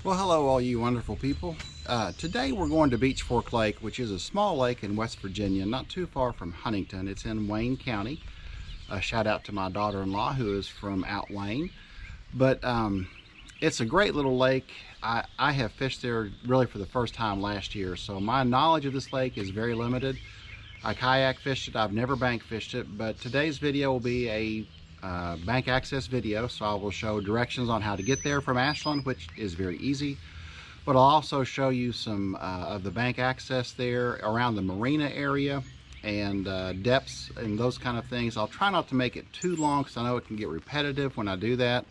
Well, hello all you wonderful people. Today we're going to Beechfork Lake, which is a small lake in West Virginia, not too far from Huntington. It's in Wayne County. Shout out to my daughter-in-law who is from out Wayne. But it's a great little lake. I have fished there really for the first time last year, so my knowledge of this lake is very limited. I kayak fished it, I've never bank fished it, but today's video will be a bank access video, so I will show directions on how to get there from Ashland, which is very easy, but I'll also show you some of the bank access there around the Marina area and depths and those kind of things. I'll try not to make it too long because I know it can get repetitive when I do that,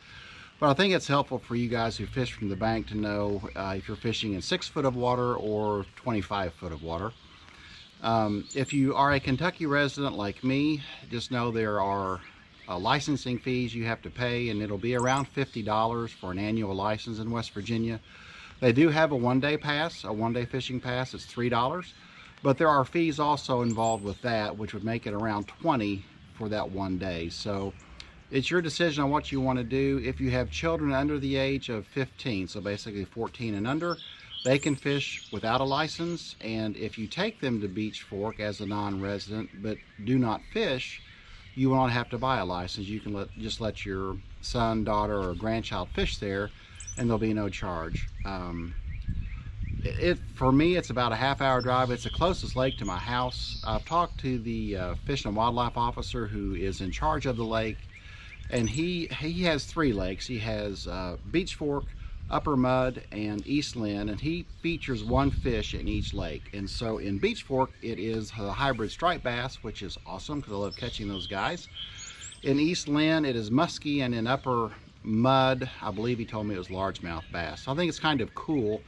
but I think it's helpful for you guys who fish from the bank to know if you're fishing in 6 foot of water or 25 foot of water. If you are a Kentucky resident like me, just know there are licensing fees you have to pay, and it'll be around $50 for an annual license in West Virginia. They do have a one-day pass, a one-day fishing pass. It's $3, but there are fees also involved with that, which would make it around $20 for that one day. So it's your decision on what you want to do. If you have children under the age of 15, so basically 14 and under, they can fish without a license. And if you take them to Beechfork as a non-resident but do not fish, you will not have to buy a license. You can just let your son, daughter, or grandchild fish there, and there'll be no charge. For me, it's about a half-hour drive. It's the closest lake to my house. I've talked to the Fish and Wildlife officer who is in charge of the lake, and he has 3 lakes. He has Beechfork, Upper Mud, and East Lynn, and he features one fish in each lake. And so in Beechfork, it is the hybrid striped bass, which is awesome because I love catching those guys. In East Lynn, it is muskie, and in Upper Mud, I believe he told me it was largemouth bass. So I think it's kind of cool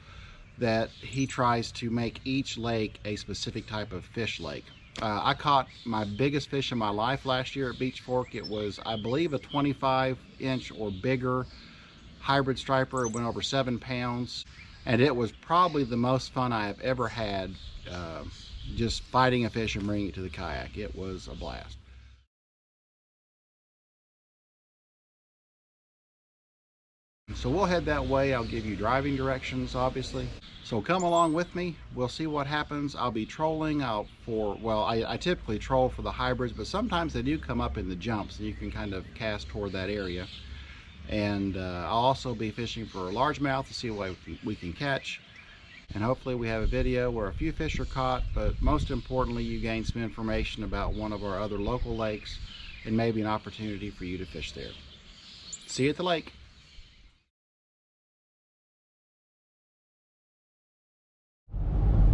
that he tries to make each lake a specific type of fish lake. I caught my biggest fish in my life last year at Beechfork. It was, I believe, a 25-inch or bigger hybrid striper. It went over 7 pounds, and it was probably the most fun I have ever had, just fighting a fish and bringing it to the kayak. It was a blast. So we'll head that way. I'll give you driving directions, obviously. So come along with me. We'll see what happens. I'll be trolling out for, well, I typically troll for the hybrids, but sometimes they do come up in the jumps, and you can kind of cast toward that area. And I'll also be fishing for a largemouth to see what we can catch. And hopefully we have a video where a few fish are caught, but most importantly, you gain some information about one of our other local lakes and maybe an opportunity for you to fish there. See you at the lake.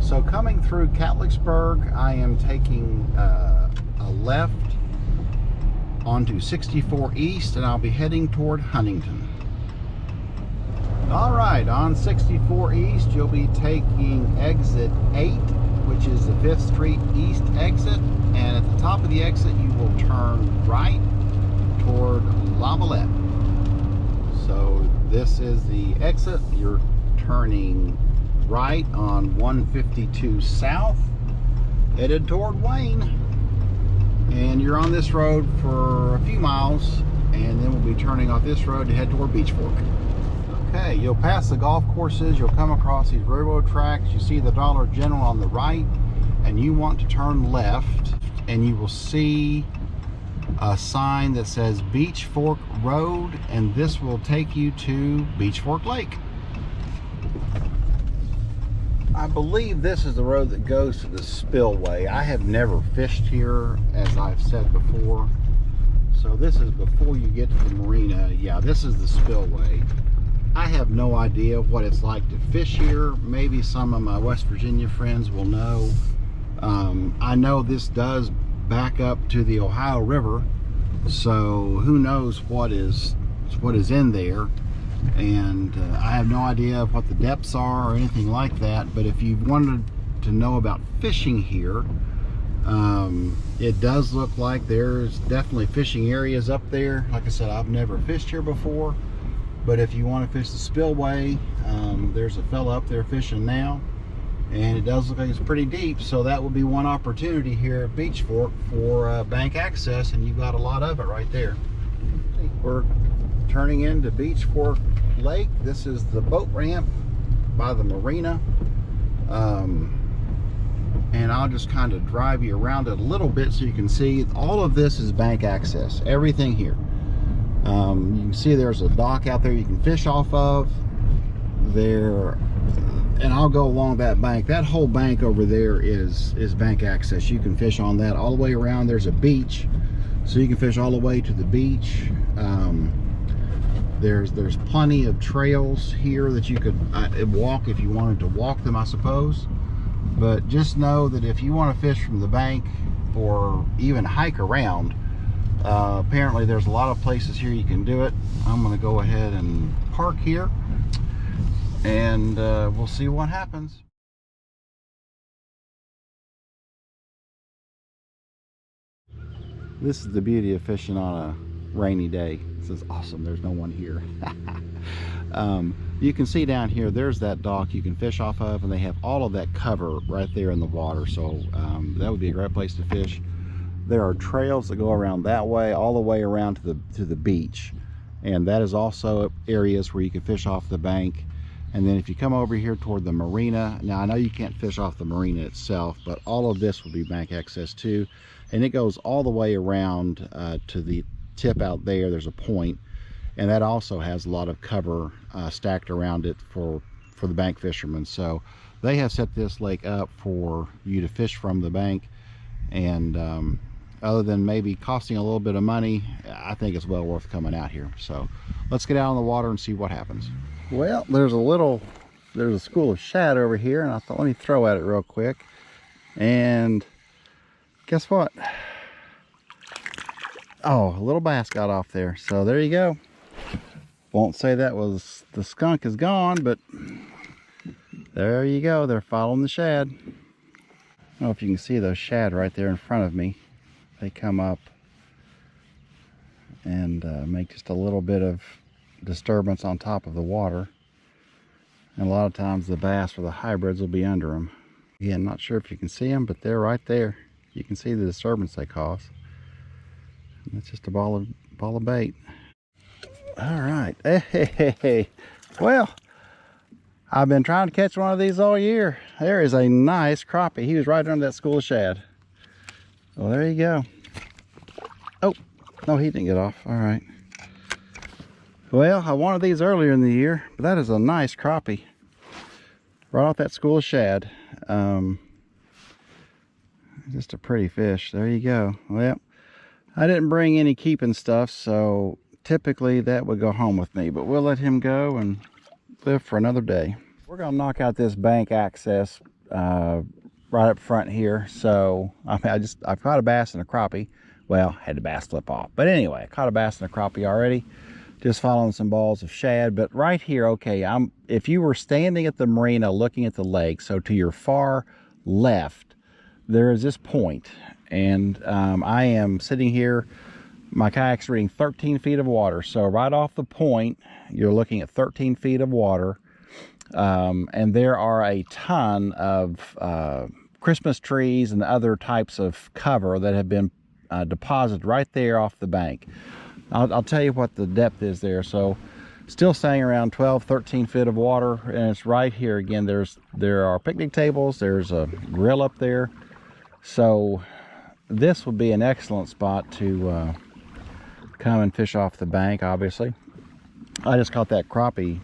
So coming through Catlettsburg, I am taking a left onto 64 East, and I'll be heading toward Huntington. All right, on 64 East, you'll be taking exit 8, which is the 5th Street East exit, and at the top of the exit, you will turn right toward Lavalette. So this is the exit. You're turning right on 152 South, headed toward Wayne. And you're on this road for a few miles, and then we'll be turning off this road to head toward Beechfork. Okay, you'll pass the golf courses, you'll come across these railroad tracks, you see the Dollar General on the right, and you want to turn left, and you will see a sign that says Beechfork Road, and this will take you to Beechfork Lake. I believe this is the road that goes to the spillway. I have never fished here, as I've said before. So this is before you get to the Marina. Yeah, this is the spillway. I have no idea what it's like to fish here. Maybe some of my West Virginia friends will know. I know this does back up to the Ohio River, so who knows what is in there. And I have no idea what the depths are or anything like that, but if you wanted to know about fishing here, it does look like there's definitely fishing areas up there. Like I said, I've never fished here before, but if you want to fish the spillway, there's a fella up there fishing now, and it does look like it's pretty deep, so that would be one opportunity here at Beechfork for bank access, and you've got a lot of it right there. We're turning into Beechfork Lake. This is the boat ramp by the Marina. And I'll just kind of drive you around it a little bit so you can see all of this is bank access, everything here. You can see there's a dock out there you can fish off of there, and I'll go along that bank. That whole bank over there is bank access. You can fish on that all the way around. There's a beach, so you can fish all the way to the beach. There's plenty of trails here that you could walk if you wanted to walk them, I suppose. But just know that if you want to fish from the bank or even hike around, apparently there's a lot of places here you can do it. I'm going to go ahead and park here, and we'll see what happens. This is the beauty of fishing on a rainy day. This is awesome. There's no one here. You can see down here, there's that dock you can fish off of, and they have all of that cover right there in the water. So that would be a great place to fish. There are trails that go around that way, all the way around to the beach, and that is also areas where you can fish off the bank. And then if you come over here toward the Marina, now I know you can't fish off the Marina itself, but all of this will be bank access too, and it goes all the way around to the tip out there. There's a point, and that also has a lot of cover stacked around it for the bank fishermen. So they have set this lake up for you to fish from the bank, and other than maybe costing a little bit of money, I think it's well worth coming out here. So let's get out on the water and see what happens. Well, there's a school of shad over here, and I thought, let me throw at it real quick. And guess what? Oh, a little bass got off there. So there you go. Won't say that was the skunk is gone, but there you go. They're following the shad. I don't know if you can see those shad right there in front of me. They come up and make just a little bit of disturbance on top of the water. And a lot of times the bass or the hybrids will be under them. Again, not sure if you can see them, but they're right there. You can see the disturbance they cause. And it's just a ball of bait. All right. Hey. Well, I've been trying to catch one of these all year. There is a nice crappie. He was right under that school of shad. Well, there you go. Oh, no, he didn't get off. All right. Well, I wanted these earlier in the year, but that is a nice crappie. Right off that school of shad. Just a pretty fish. There you go. Well, I didn't bring any keeping stuff, so typically that would go home with me, but we'll let him go and live for another day. We're gonna knock out this bank access right up front here. So I caught a bass and a crappie. Well, had the bass flip off, but anyway, I caught a bass and a crappie already, just following some balls of shad. But right here, okay, if you were standing at the marina looking at the lake, so to your far left there is this point, and I am sitting here. My kayak's reading 13 feet of water, so right off the point you're looking at 13 feet of water. And there are a ton of Christmas trees and other types of cover that have been deposited right there off the bank. I'll tell you what the depth is there. So still staying around 12, 13 feet of water, and it's right here again. There are picnic tables, there's a grill up there. So this would be an excellent spot to come and fish off the bank. Obviously I just caught that crappie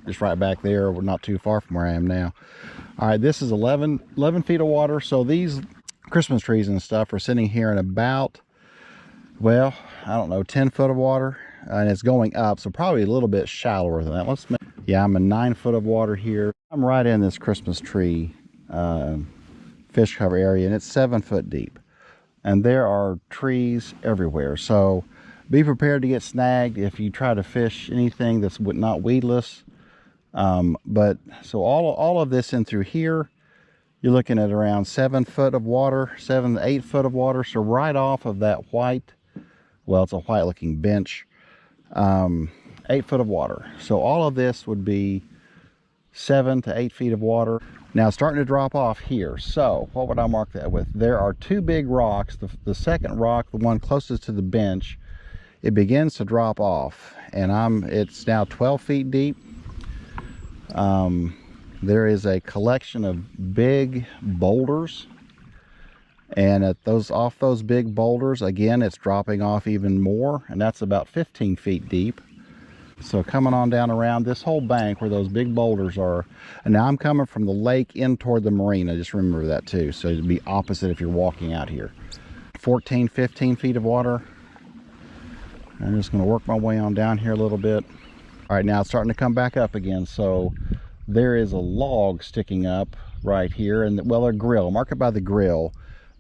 just right back there, not too far from where I am now. All right, this is 11 feet of water. So these Christmas trees and stuff are sitting here in about, well, I don't know, 10 foot of water, and it's going up, so probably a little bit shallower than that. Yeah, I'm in 9 foot of water here. I'm right in this Christmas tree fish cover area, and it's 7 foot deep, and there are trees everywhere. So be prepared to get snagged if you try to fish anything that's not weedless. But so all of this in through here, you're looking at around 7 foot of water, 7 to 8 foot of water. So right off of that white, well, it's a white looking bench, 8 foot of water. So all of this would be 7 to 8 feet of water. Now it's starting to drop off here. So what would I mark that with? There are 2 big rocks. The second rock, the one closest to the bench, it begins to drop off, and it's now 12 feet deep. There is a collection of big boulders, and off those big boulders, again, it's dropping off even more, and that's about 15 feet deep. So coming on down around this whole bank where those big boulders are, and now I'm coming from the lake in toward the marina, just remember that too, so it'd be opposite if you're walking out here. 14, 15 feet of water. I'm just going to work my way on down here a little bit. All right, now it's starting to come back up again, so there is a log sticking up right here, and well, a grill, mark it by the grill.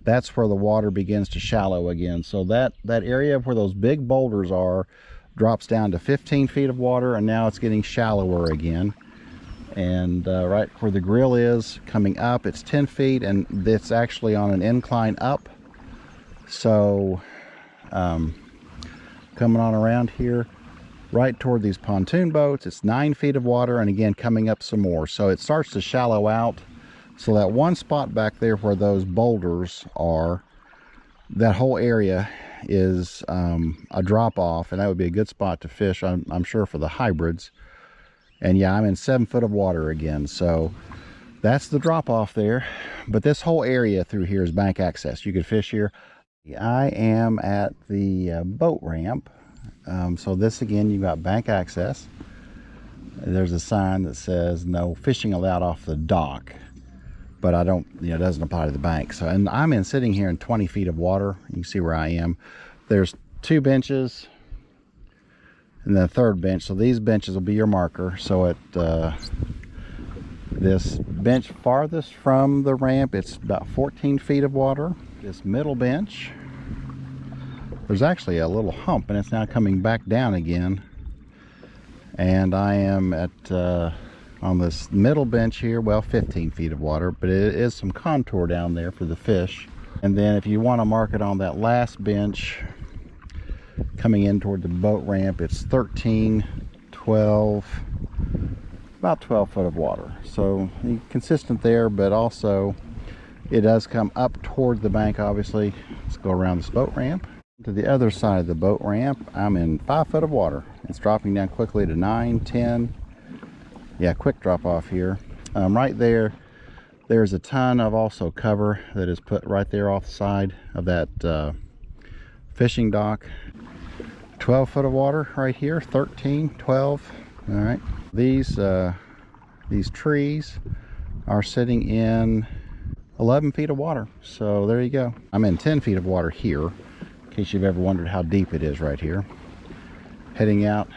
That's where the water begins to shallow again. So that area where those big boulders are drops down to 15 feet of water, and now it's getting shallower again. And right where the grill is coming up, it's 10 feet, and it's actually on an incline up. So coming on around here right toward these pontoon boats, it's 9 feet of water, and again coming up some more. So it starts to shallow out. So that one spot back there where those boulders are, that whole area is a drop off, and that would be a good spot to fish, I'm sure, for the hybrids. And yeah, I'm in 7 foot of water again, so that's the drop off there. But this whole area through here is bank access. You could fish here. I am at the boat ramp. So this, again, you've got bank access. There's a sign that says no fishing allowed off the dock, but I don't, it doesn't apply to the bank. So, and I'm sitting here in 20 feet of water. You can see where I am. There's 2 benches and then a third bench. So these benches will be your marker. So at this bench farthest from the ramp, it's about 14 feet of water. This middle bench, there's actually a little hump, and it's now coming back down again. And I am at on this middle bench here, well, 15 feet of water, but it is some contour down there for the fish. And then if you want to mark it on that last bench coming in toward the boat ramp, it's 13, 12, about 12 foot of water. So consistent there, but also it does come up toward the bank, obviously. Let's go around this boat ramp. To the other side of the boat ramp, I'm in 5 foot of water. It's dropping down quickly to 9, 10. Yeah, quick drop off here. Right there, there's a ton of also cover that is put right there off the side of that fishing dock. 12 foot of water right here, 13, 12. All right, these trees are sitting in 11 feet of water. So there you go. I'm in 10 feet of water here, in case you've ever wondered how deep it is right here. Heading out,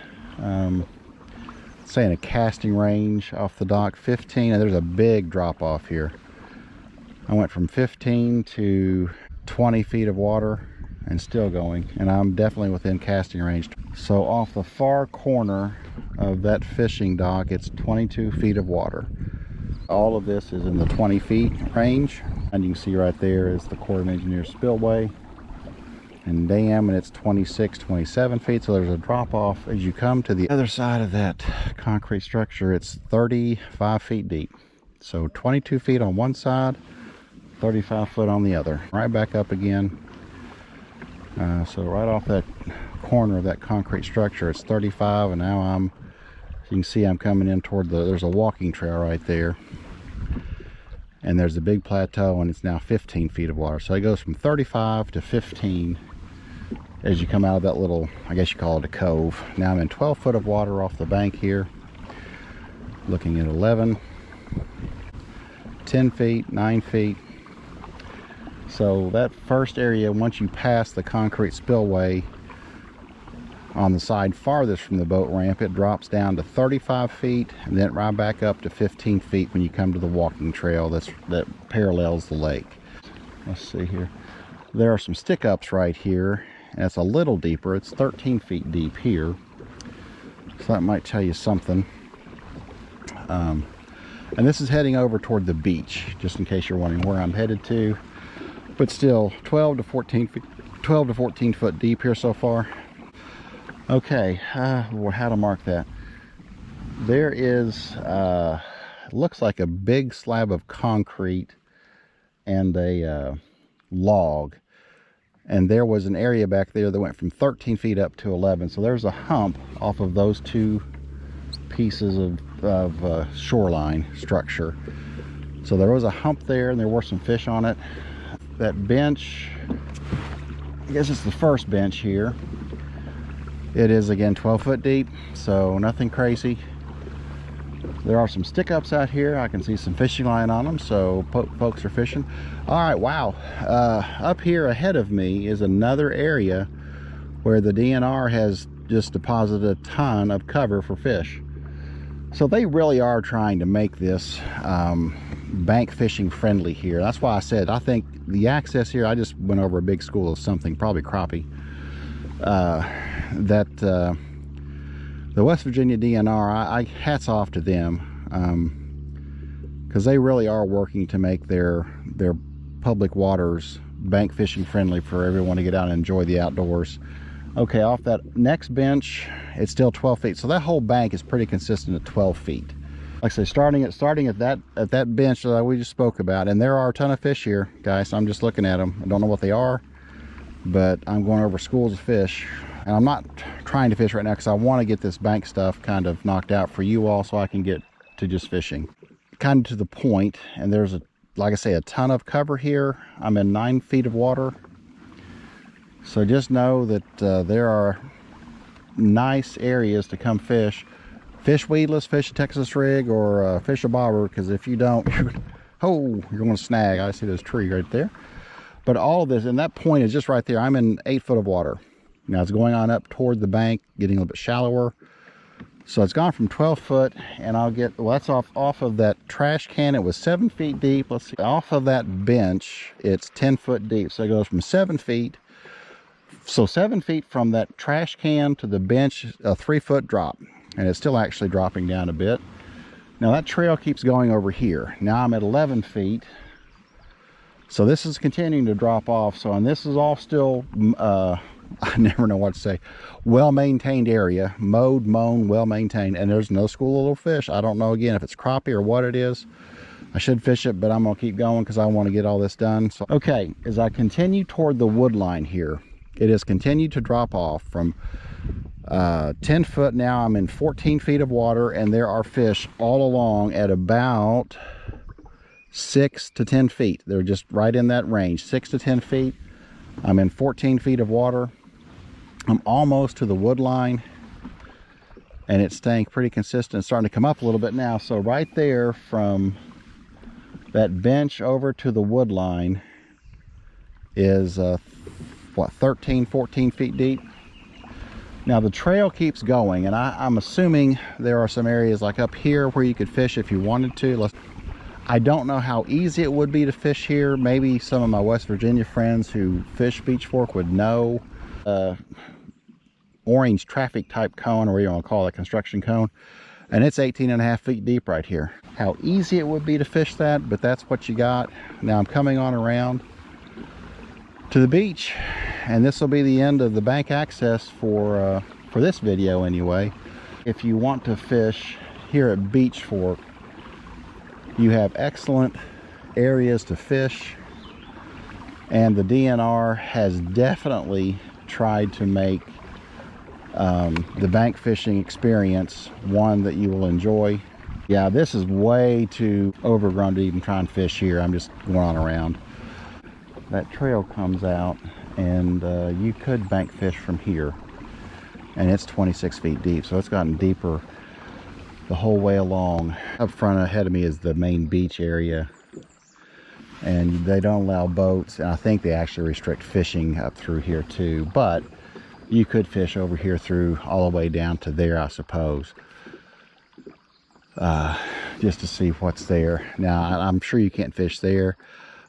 saying a casting range off the dock, 15, and there's a big drop off here. I went from 15 to 20 feet of water and still going, and I'm definitely within casting range. So off the far corner of that fishing dock, it's 22 feet of water. All of this is in the 20 feet range, and you can see right there is the Corps of Engineers spillway and dam, and it's 26, 27 feet. So there's a drop off as you come to the other side of that concrete structure. It's 35 feet deep. So 22 feet on one side, 35 foot on the other. Right back up again. So right off that corner of that concrete structure, it's 35, and now you can see I'm coming in toward there's a walking trail right there. And there's a big plateau, and it's now 15 feet of water. So it goes from 35 to 15 as you come out of that little, I guess you call it a cove. Now I'm in 12 foot of water off the bank here. Looking at 11, 10 feet, 9 feet. So that first area, once you pass the concrete spillway on the side farthest from the boat ramp, it drops down to 35 feet, and then right back up to 15 feet when you come to the walking trail that parallels the lake. Let's see here. There are some stick-ups right here, and it's a little deeper. It's 13 feet deep here, so that might tell you something. And this is heading over toward the beach, just in case you're wondering where I'm headed to. But still, 12 to 14 foot deep here so far. Okay, how to mark that? There is, looks like a big slab of concrete and a log. And there was an area back there that went from 13 feet up to 11. So there's a hump off of those two pieces of shoreline structure. So there was a hump there, and there were some fish on it. That bench, I guess it's the first bench here. It is again 12 foot deep, so nothing crazy. There are some stick-ups out here. I can see some fishing line on them, so folks are fishing. All right, wow. Up here ahead of me is another area where the DNR has just deposited a ton of cover for fish. So they really are trying to make this bank fishing friendly here. That's why I said I think the access here, I just went over a big school of something, probably crappie. The West Virginia DNR, I hats off to them, because they really are working to make their public waters bank fishing friendly for everyone to get out and enjoy the outdoors. Okay, off that next bench, it's still 12 feet. So that whole bank is pretty consistent at 12 feet. Like I say, starting at that bench that we just spoke about, and there are a ton of fish here, guys. I'm just looking at them. I don't know what they are, but I'm going over schools of fish. And I'm not trying to fish right now because I want to get this bank stuff kind of knocked out for you all so I can get to just fishing. Kind of to the point, and there's, like I say, a ton of cover here. I'm in 9 feet of water. So just know that there are nice areas to come fish. Fish weedless, fish a Texas rig, or fish a bobber, because if you don't, you're going to snag. I see those trees right there. But all of this, and that point is just right there. I'm in 8 foot of water. Now it's going on up toward the bank, getting a little bit shallower. So it's gone from 12 foot, and I'll get, well, that's off of that trash can. It was 7 feet deep. Let's see, off of that bench, it's 10 foot deep. So it goes from 7 feet. So 7 feet from that trash can to the bench, a 3 foot drop. And it's still actually dropping down a bit. Now that trail keeps going over here. Now I'm at 11 feet. So this is continuing to drop off. So, and this is all still, I never know what to say, well-maintained area, mowed, mown, well-maintained, and there's no school of little fish. I don't know, again, if it's crappie or what it is. I should fish it, but I'm gonna keep going because I want to get all this done. So, okay, as I continue toward the wood line here, it has continued to drop off from 10 foot. Now I'm in 14 feet of water, and there are fish all along at about 6 to 10 feet. They're just right in that range, 6 to 10 feet. I'm in 14 feet of water. I'm almost to the wood line, and it's staying pretty consistent. It's starting to come up a little bit now. So right there from that bench over to the wood line is what, 13, 14 feet deep. Now the trail keeps going, and I'm assuming there are some areas like up here where you could fish if you wanted to. I don't know how easy it would be to fish here. Maybe some of my West Virginia friends who fish Beechfork would know. Orange traffic type cone, or whatever you want to call it, construction cone, and it's 18.5 feet deep right here. How easy it would be to fish that, but that's what you got. Now I'm coming on around to the beach, and this will be the end of the bank access for this video anyway. If you want to fish here at Beechfork, you have excellent areas to fish, and the DNR has definitely tried to make the bank fishing experience one that you will enjoy. Yeah, this is way too overgrown to even try and fish here. I'm just going on around. That trail comes out, and you could bank fish from here, and it's 26 feet deep, so it's gotten deeper the whole way along. Up front ahead of me is the main beach area, and they don't allow boats, and I think they actually restrict fishing up through here too, but you could fish over here through all the way down to there, I suppose, just to see what's there. Now I'm sure you can't fish there.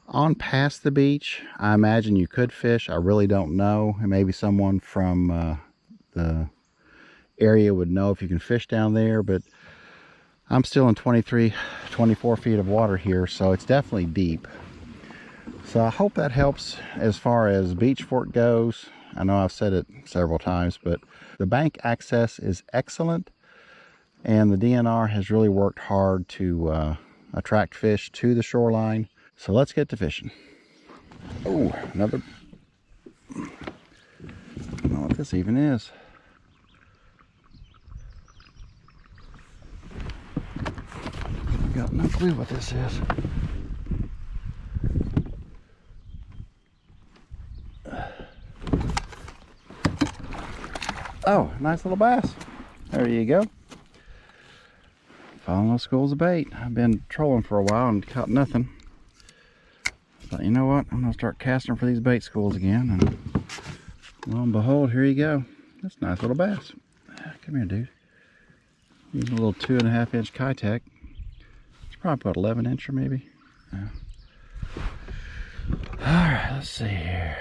On past the beach, I imagine you could fish. I really don't know, and maybe someone from the area would know if you can fish down there, but I'm still in 23, 24 feet of water here, so it's definitely deep. So I hope that helps as far as Beechfork goes. I know I've said it several times, but the bank access is excellent, and the DNR has really worked hard to attract fish to the shoreline. So let's get to fishing. Oh, another I don't know what this even is. I've got no clue what this is. Oh, nice little bass. There you go. Following those schools of bait. I've been trolling for a while and caught nothing. Thought, you know what? I'm going to start casting for these bait schools again. And lo and behold, here you go. That's a nice little bass. Come here, dude. Using a little 2.5 inch Kitech. It's probably about 11 incher maybe. Yeah. Alright, let's see here.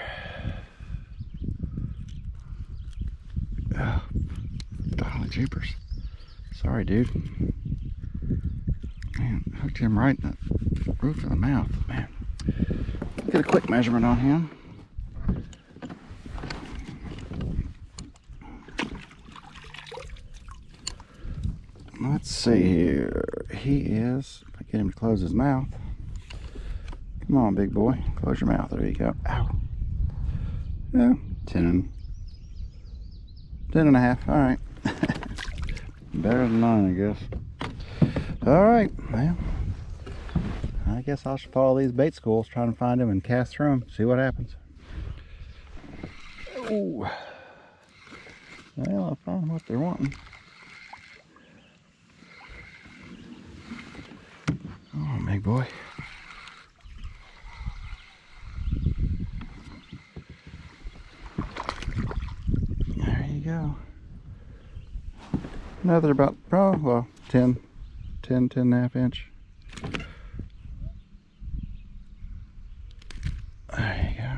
Oh, golly jeepers. Sorry, dude. Man, hooked him right in the roof of the mouth. Man. Get a quick measurement on him. Let's see here. He is, if I get him to close his mouth. Come on, big boy. Close your mouth. There you go. Ow. Yeah, 10.5. All right. Better than 9, I guess. All right. Well, I guess I should follow these bait schools, try to find them and cast through them, see what happens. Oh. Well, I found what they're wanting. Oh, big boy. There you go. Another about, oh, well, 10.5 inch. There you go.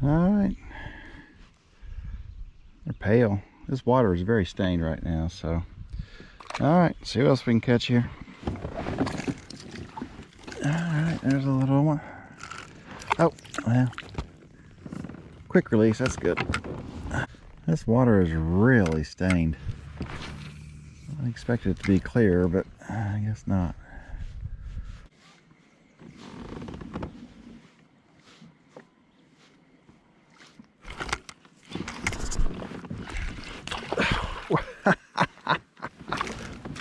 All right. They're pale. This water is very stained right now, so. All right, see what else we can catch here. All right, there's a little one. Oh, well. Quick release, that's good. This water is really stained. I expected it to be clear, but I guess not.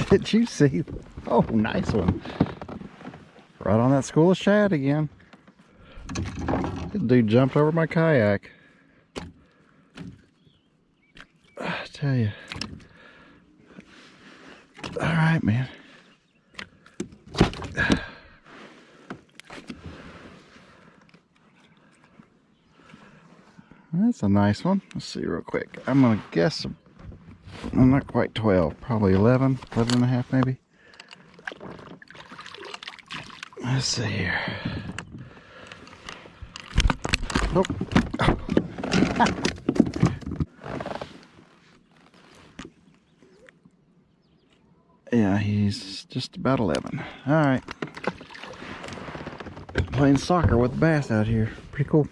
Did you see? Oh, nice one. Right on that school of shad again. This dude jumped over my kayak. I tell you. All right, man. That's a nice one. Let's see real quick. I'm gonna guess, I'm not quite 12, probably 11 and a half maybe. Let's see here. Nope. Yeah, he's just about 11. All right. Playing soccer with bass out here. Pretty cool.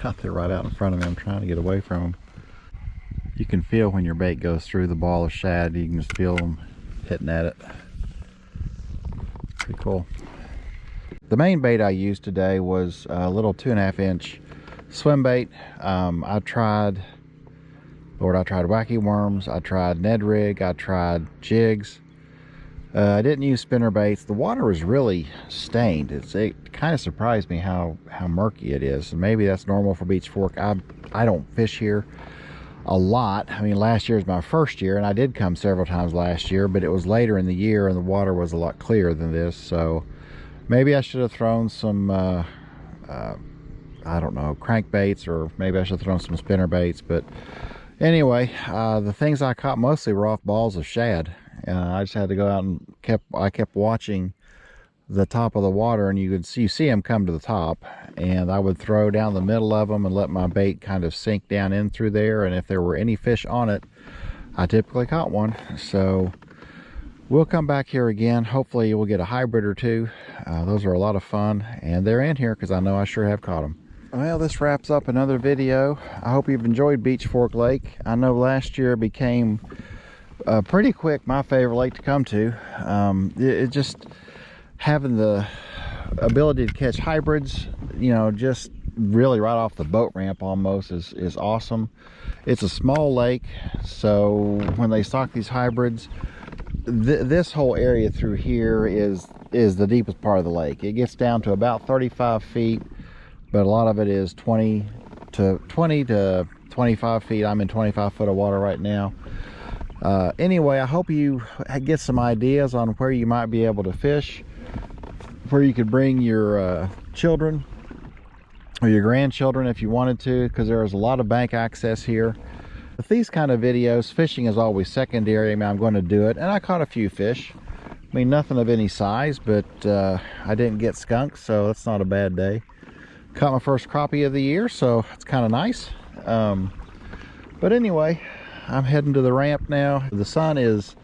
Got there right out in front of him, trying to get away from him. You can feel when your bait goes through the ball of shad, you can just feel them hitting at it. Pretty cool. The main bait I used today was a little 2.5 inch swim bait. I tried wacky worms, I tried Ned rig, I tried jigs. I didn't use spinner baits. The water was really stained. It kind of surprised me how murky it is. And maybe that's normal for Beechfork. I don't fish here a lot. I mean, last year is my first year, and I did come several times last year, but it was later in the year and the water was a lot clearer than this. So maybe I should have thrown some, I don't know, crankbaits, or maybe I should have thrown some spinner baits. But anyway, the things I caught mostly were off balls of shad. I just had to go out and I kept watching the top of the water, and you see them come to the top, and I would throw down the middle of them and let my bait kind of sink down in through there, and if there were any fish on it, I typically caught one. So We'll come back here again. Hopefully we'll get a hybrid or two. Those are a lot of fun, and they're in here because I know I sure have caught them. Well, this wraps up another video. I hope you've enjoyed Beechfork Lake. I know last year became pretty quick my favorite lake to come to. It just having the ability to catch hybrids, you know, just really right off the boat ramp almost is awesome. It's a small lake, so when they stock these hybrids, this whole area through here is the deepest part of the lake. It gets down to about 35 feet, but a lot of it is 20 to 25 feet. I'm in 25 foot of water right now. Anyway, I hope you get some ideas on where you might be able to fish, where you could bring your children or your grandchildren if you wanted to, because there's a lot of bank access here. With these kind of videos, fishing is always secondary. I mean, I'm going to do it, and I caught a few fish. I mean, nothing of any size, but I didn't get skunked, so that's not a bad day. Caught my first crappie of the year, so it's kind of nice. But anyway, I'm heading to the ramp now. The sun is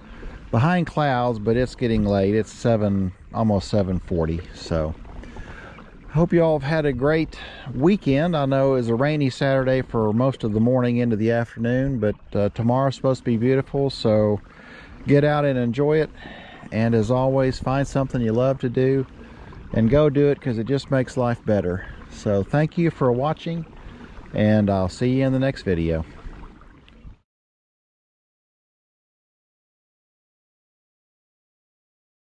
behind clouds, but it's getting late. It's almost 7:40, so hope you all have had a great weekend. I know it was a rainy Saturday for most of the morning into the afternoon, but tomorrow's supposed to be beautiful, so get out and enjoy it. And as always, find something you love to do and go do it, because it just makes life better. So thank you for watching, and I'll see you in the next video.